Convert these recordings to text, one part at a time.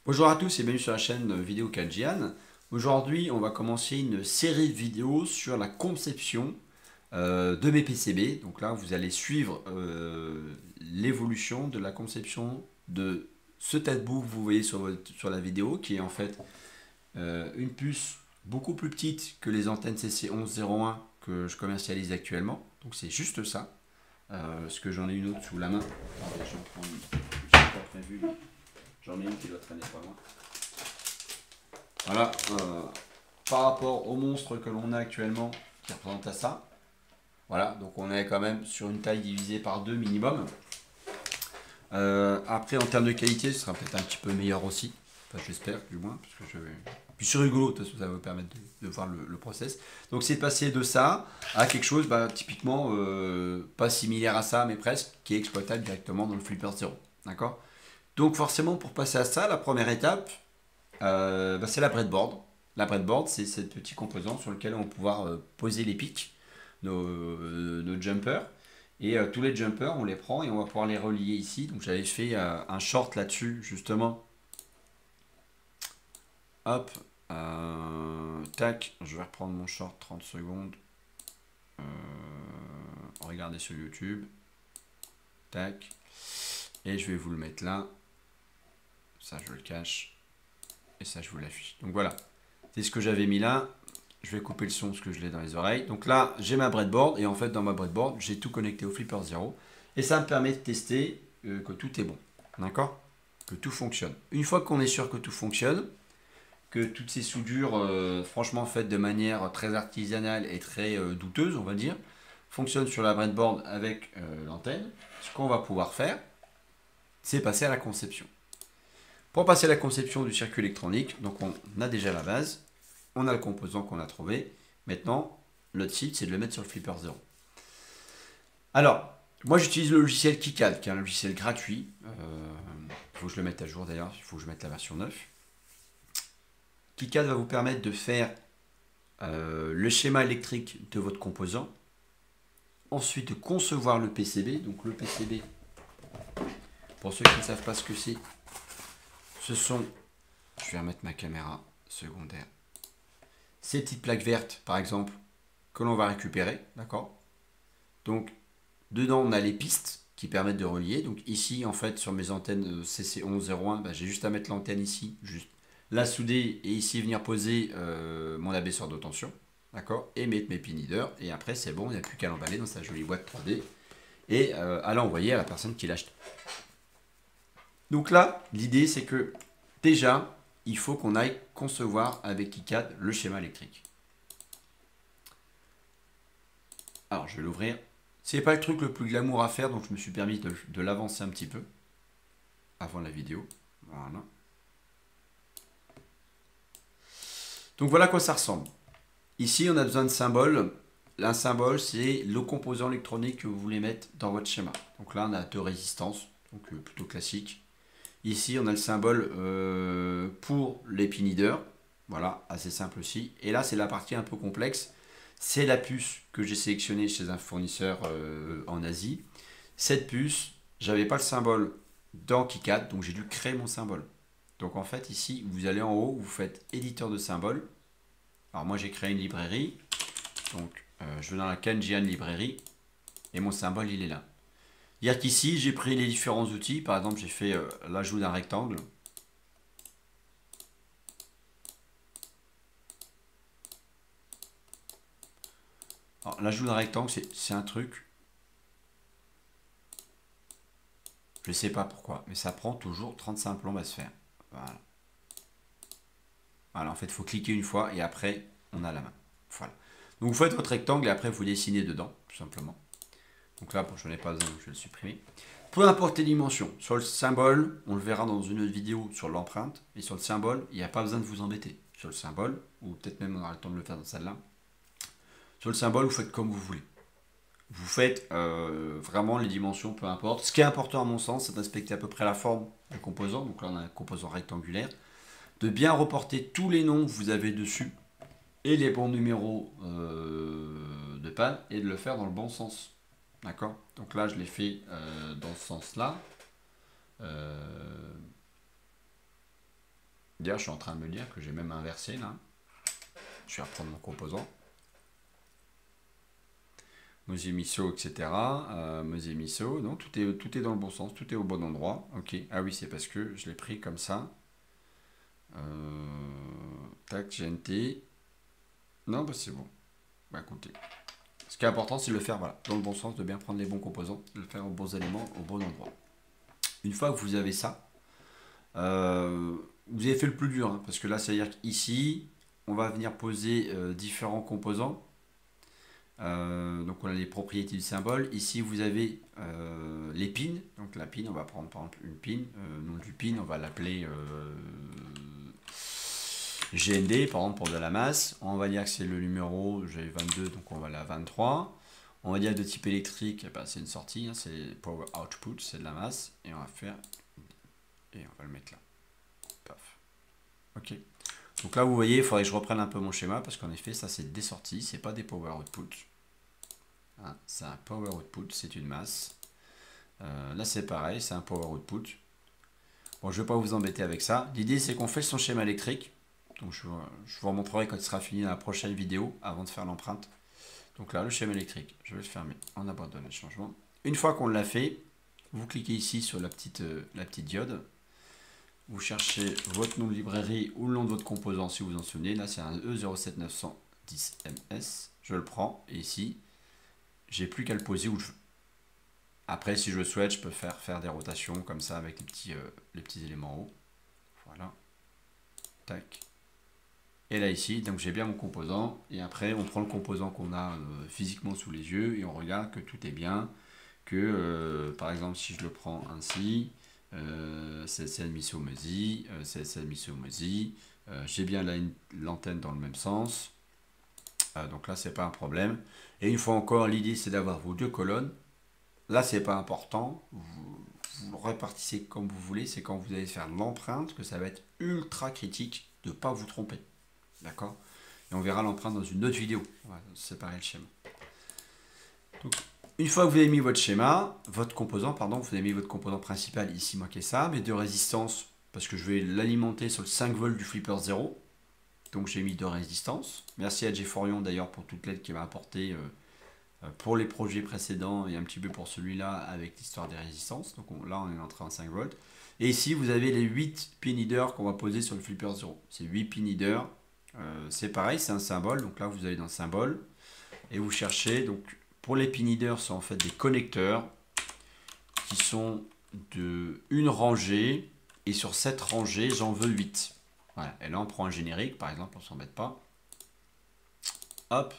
Bonjour à tous et bienvenue sur la chaîne Vidéo Kanjian. Aujourd'hui, on va commencer une série de vidéos sur la conception de mes PCB. Donc là, vous allez suivre l'évolution de la conception de ce tête-bout que vous voyez sur la vidéo, qui est en fait une puce beaucoup plus petite que les antennes CC1101 que je commercialise actuellement. Donc c'est juste ça. Parce que j'en ai une autre sous la main. Attendez, j'en prends une. J'ai pas prévu. J'en ai une qui doit traîner pas loin. Voilà, par rapport au monstre que l'on a actuellement, qui représente à ça. Voilà, donc on est quand même sur une taille divisée par 2 minimum. Après, en termes de qualité, ce sera peut-être un petit peu meilleur aussi. Enfin, j'espère, du moins, parce que je vais. Puis c'est rigolo, de toute façon, ça va vous permettre de voir le process. Donc c'est passer de ça à quelque chose, bah, typiquement, pas similaire à ça, mais presque, qui est exploitable directement dans le Flipper Zero. D'accord. Donc forcément, pour passer à ça, la première étape, bah, c'est la breadboard. La breadboard, c'est ce petit composant sur lequel on va pouvoir poser les pics, nos jumpers. Et tous les jumpers, on les prend et on va pouvoir les relier ici. Donc j'avais fait un short là-dessus, justement. Hop. Tac. Je vais reprendre mon short 30 secondes. Regardez sur YouTube. Tac. Et je vais vous le mettre là. Ça, je le cache. Et ça, je vous l'affiche. Donc voilà. C'est ce que j'avais mis là. Je vais couper le son parce que je l'ai dans les oreilles. Donc là, j'ai ma breadboard et en fait, dans ma breadboard, j'ai tout connecté au Flipper Zero. Et ça me permet de tester que tout est bon. D'accord. Que tout fonctionne. Une fois qu'on est sûr que tout fonctionne, que toutes ces soudures, franchement faites de manière très artisanale et très douteuse, on va dire, fonctionnent sur la breadboard avec l'antenne, ce qu'on va pouvoir faire, c'est passer à la conception. Pour passer à la conception du circuit électronique, donc on a déjà la base, on a le composant qu'on a trouvé. Maintenant, notre cible, c'est de le mettre sur le Flipper Zero. Alors, moi j'utilise le logiciel KiCad, qui est un logiciel gratuit. Il faut que je le mette à jour d'ailleurs, il faut que je mette la version 9. KiCad va vous permettre de faire le schéma électrique de votre composant. Ensuite, de concevoir le PCB. Donc le PCB, pour ceux qui ne savent pas ce que c'est, ce sont, je vais remettre ma caméra secondaire, ces petites plaques vertes, par exemple, que l'on va récupérer, d'accord. Donc, dedans, on a les pistes qui permettent de relier. Donc ici, en fait, sur mes antennes CC1101, bah, j'ai juste à mettre l'antenne ici, juste la souder et ici venir poser mon abaisseur de tension, d'accord, et mettre mes pin leaders. Et après, c'est bon, il n'y a plus qu'à l'emballer dans sa jolie boîte 3D et à l'envoyer à la personne qui l'achète. Donc là, l'idée, c'est que déjà, il faut qu'on aille concevoir avec KiCad le schéma électrique. Alors, je vais l'ouvrir. C'est pas le truc le plus glamour à faire, donc je me suis permis de l'avancer un petit peu avant la vidéo. Voilà. Donc voilà à quoi ça ressemble. Ici, on a besoin de symboles. Un symbole, c'est le composant électronique que vous voulez mettre dans votre schéma. Donc là, on a deux résistances, donc plutôt classique. Ici, on a le symbole pour les pin leaders. Voilà, assez simple aussi. Et là, c'est la partie un peu complexe. C'est la puce que j'ai sélectionnée chez un fournisseur en Asie. Cette puce, j'avais pas le symbole dans KiCad, donc j'ai dû créer mon symbole. Donc en fait, ici, vous allez en haut, vous faites éditeur de symboles. Alors moi, j'ai créé une librairie. Donc je vais dans la Kanjian librairie et mon symbole, il est là. Dire qu'ici, j'ai pris les différents outils. Par exemple, j'ai fait l'ajout d'un rectangle. Alors, l'ajout d'un rectangle, c'est un truc. Je ne sais pas pourquoi, mais ça prend toujours 35 plombes à se faire. Voilà. Voilà, en fait, il faut cliquer une fois et après, on a la main. Voilà. Donc, vous faites votre rectangle et après, vous dessinez dedans, tout simplement. Donc là, je n'en ai pas besoin, donc je vais le supprimer. Peu importe les dimensions. Sur le symbole, on le verra dans une autre vidéo sur l'empreinte. Et sur le symbole, il n'y a pas besoin de vous embêter. Sur le symbole, ou peut-être même on aura le temps de le faire dans celle-là. Sur le symbole, vous faites comme vous voulez. Vous faites vraiment les dimensions, peu importe. Ce qui est important à mon sens, c'est d'inspecter à peu près la forme du composant. Donc là, on a un composant rectangulaire. De bien reporter tous les noms que vous avez dessus et les bons numéros de panne et de le faire dans le bon sens. D'accord. Donc là, je l'ai fait dans ce sens-là. D'ailleurs, je suis en train de me dire que j'ai même inversé là. Je vais reprendre mon composant. Mosey Miso, etc. Mosey Miso. Non, tout est dans le bon sens, tout est au bon endroit. Ok. Ah oui, c'est parce que je l'ai pris comme ça. Tac, GNT. Non, bah c'est bon. Bah écoutez. Ce qui est important, c'est de le faire voilà, dans le bon sens, de bien prendre les bons composants, de le faire aux bons éléments, au bon endroit. Une fois que vous avez ça, vous avez fait le plus dur, hein, parce que là, c'est-à-dire qu'ici, on va venir poser différents composants. Donc on a les propriétés du symbole. Ici, vous avez les pins. Donc la pin, on va prendre par exemple une pin. Nom du pin, on va l'appeler GND, par exemple, pour de la masse. On va dire que c'est le numéro G22, donc on va la 23. On va dire de type électrique, bah, c'est une sortie, hein, c'est power output, c'est de la masse. Et on va faire... Et on va le mettre là. Paf. Ok. Donc là, vous voyez, il faudrait que je reprenne un peu mon schéma, parce qu'en effet, ça c'est des sorties, c'est pas des power output. Hein, c'est un power output, c'est une masse. Là, c'est pareil, c'est un power output. Bon, je ne vais pas vous embêter avec ça. L'idée, c'est qu'on fait son schéma électrique. Donc, je vous remontrerai quand il sera fini dans la prochaine vidéo, avant de faire l'empreinte. Donc là, le schéma électrique, je vais le fermer. On abandonne le changement. Une fois qu'on l'a fait, vous cliquez ici sur la petite diode. Vous cherchez votre nom de librairie ou le nom de votre composant, si vous vous en souvenez. Là, c'est un E07910MS. Je le prends, et ici, j'ai plus qu'à le poser où je veux. Après, si je le souhaite, je peux faire des rotations comme ça avec les petits éléments en haut. Voilà. Tac. Et là ici, donc j'ai bien mon composant. Et après, on prend le composant qu'on a physiquement sous les yeux et on regarde que tout est bien. Que, par exemple, si je le prends ainsi, c'est Miso-Mosey, c'est Miso-Mosey. J'ai bien l'antenne dans le même sens. Donc là, c'est pas un problème. Et une fois encore, l'idée, c'est d'avoir vos deux colonnes. Là, c'est pas important. Vous le répartissez comme vous voulez. C'est quand vous allez faire l'empreinte que ça va être ultra critique de ne pas vous tromper. D'accord? Et on verra l'empreinte dans une autre vidéo. On va séparer le schéma. Donc, une fois que vous avez mis votre schéma, votre composant, pardon, vous avez mis votre composant principal, ici marqué ça, mes deux résistances, parce que je vais l'alimenter sur le 5 volts du flipper 0. Donc j'ai mis deux résistances. Merci à Jefforion d'ailleurs pour toute l'aide qu'il m'a apporté pour les projets précédents et un petit peu pour celui-là avec l'histoire des résistances. Donc là, on est entré en 5 volts. Et ici, vous avez les 8 pin headers qu'on va poser sur le flipper 0. C'est 8 pin headers. C'est pareil, c'est un symbole. Donc là, vous allez dans symbole et vous cherchez. Donc pour les pin headers, c'est en fait des connecteurs qui sont de une rangée. Et sur cette rangée, j'en veux 8. Voilà. Et là, on prend un générique, par exemple, on ne s'embête pas. Hop.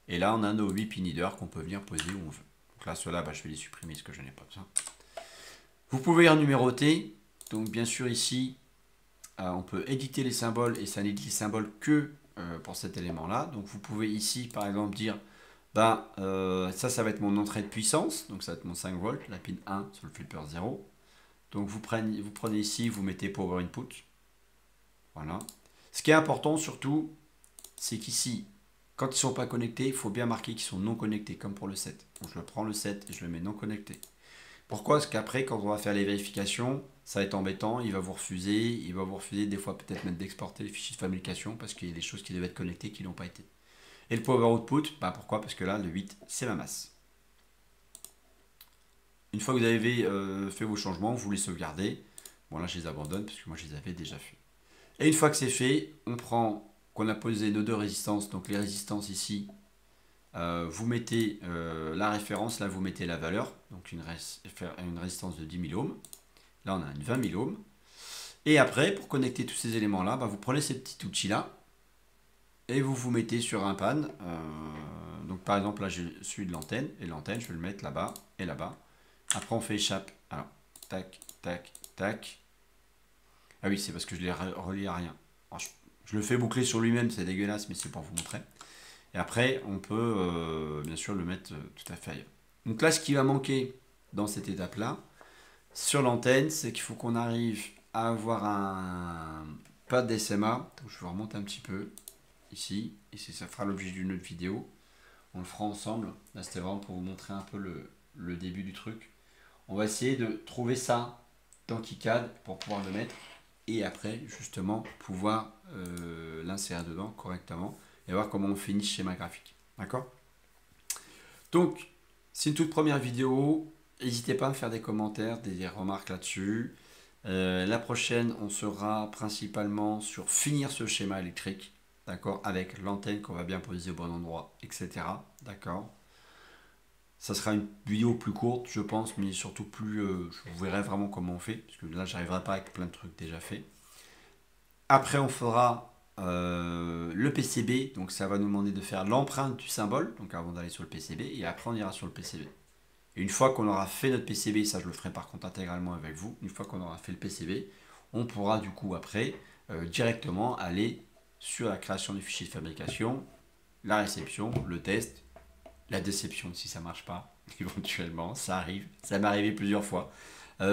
Et là, on a nos 8 pin headers qu'on peut venir poser où on veut. Donc là, ceux-là, je vais les supprimer parce que je n'ai pas besoin. Vous pouvez les numéroter. Donc, bien sûr, ici, on peut éditer les symboles et ça n'édite les symboles que pour cet élément-là. Donc, vous pouvez ici, par exemple, dire ça va être mon entrée de puissance. Donc, ça va être mon 5 volts, la pin 1 sur le flipper 0. Donc, vous prenez ici, vous mettez Power Input. Voilà. Ce qui est important, surtout, c'est qu'ici, quand ils ne sont pas connectés, il faut bien marquer qu'ils sont non connectés, comme pour le 7. Donc je le prends le 7 et je le mets non connecté. Pourquoi? Parce qu'après, quand on va faire les vérifications, ça va être embêtant, il va vous refuser des fois peut-être même d'exporter les fichiers de fabrication parce qu'il y a des choses qui devaient être connectées qui n'ont pas été. Et le power output, pourquoi? Parce que là, le 8, c'est ma masse. Une fois que vous avez fait vos changements, vous les sauvegardez. Bon là, je les abandonne parce que moi, je les avais déjà fait. Et une fois que c'est fait, on prend... qu'on a posé nos deux résistances, donc les résistances ici, vous mettez la référence, là vous mettez la valeur, donc une résistance de 10 000 ohms, là on a une 20 000 ohms, et après pour connecter tous ces éléments là, vous prenez ces petits outils là, et vous mettez sur un pan, donc par exemple là je suis de l'antenne, et l'antenne je vais le mettre là-bas et là-bas, après on fait échappe, alors tac, tac, tac, ah oui c'est parce que je l'ai relié à rien. Alors, je le fais boucler sur lui-même, c'est dégueulasse, mais c'est pour vous montrer. Et après, on peut bien sûr le mettre tout à fait ailleurs. Donc là, ce qui va manquer dans cette étape-là, sur l'antenne, c'est qu'il faut qu'on arrive à avoir un pad d'SMA. Donc je vous remonte un petit peu ici. Ici, ça fera l'objet d'une autre vidéo. On le fera ensemble. Là, c'était vraiment pour vous montrer un peu le début du truc. On va essayer de trouver ça dans KiCad pour pouvoir le mettre. et après justement pouvoir l'insérer dedans correctement et voir comment on finit ce schéma graphique. D'accord? Donc, c'est une toute première vidéo. N'hésitez pas à me faire des commentaires, des remarques là-dessus. La prochaine, on sera principalement sur finir ce schéma électrique, d'accord, avec l'antenne qu'on va bien poser au bon endroit, etc. D'accord. Ça sera une vidéo plus courte, je pense, mais surtout plus. Je vous verrai vraiment comment on fait, parce que là, j'arriverai pas avec plein de trucs déjà faits. Après, on fera le PCB, donc ça va nous demander de faire l'empreinte du symbole, donc avant d'aller sur le PCB, et après on ira sur le PCB. Et une fois qu'on aura fait notre PCB, ça je le ferai par contre intégralement avec vous, une fois qu'on aura fait le PCB, on pourra du coup après directement aller sur la création du fichier de fabrication, la réception, le test, la déception si ça marche pas, éventuellement, ça arrive, ça m'est arrivé plusieurs fois.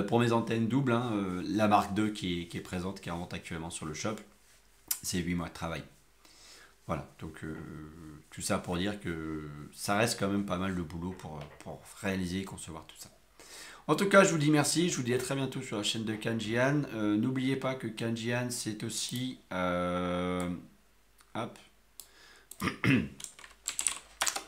Pour mes antennes doubles, hein, la marque 2 qui est présente, qui est en vente actuellement sur le shop, c'est 8 mois de travail. Voilà, donc tout ça pour dire que ça reste quand même pas mal de boulot pour réaliser et concevoir tout ça. En tout cas, je vous dis merci, je vous dis à très bientôt sur la chaîne de Kanjian. N'oubliez pas que Kanjian, c'est aussi... hop.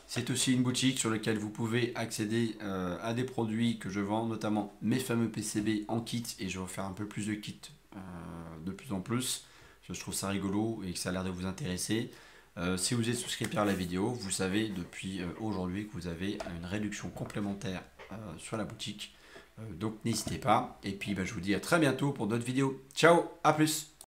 C'est aussi une boutique sur laquelle vous pouvez accéder à des produits que je vends, notamment mes fameux PCB en kit, et je vais faire un peu plus de kits de plus en plus. Je trouve ça rigolo et que ça a l'air de vous intéresser. Si vous êtes souscripteur à la vidéo, vous savez depuis aujourd'hui que vous avez une réduction complémentaire sur la boutique. Donc n'hésitez pas. Et puis je vous dis à très bientôt pour d'autres vidéos. Ciao, à plus!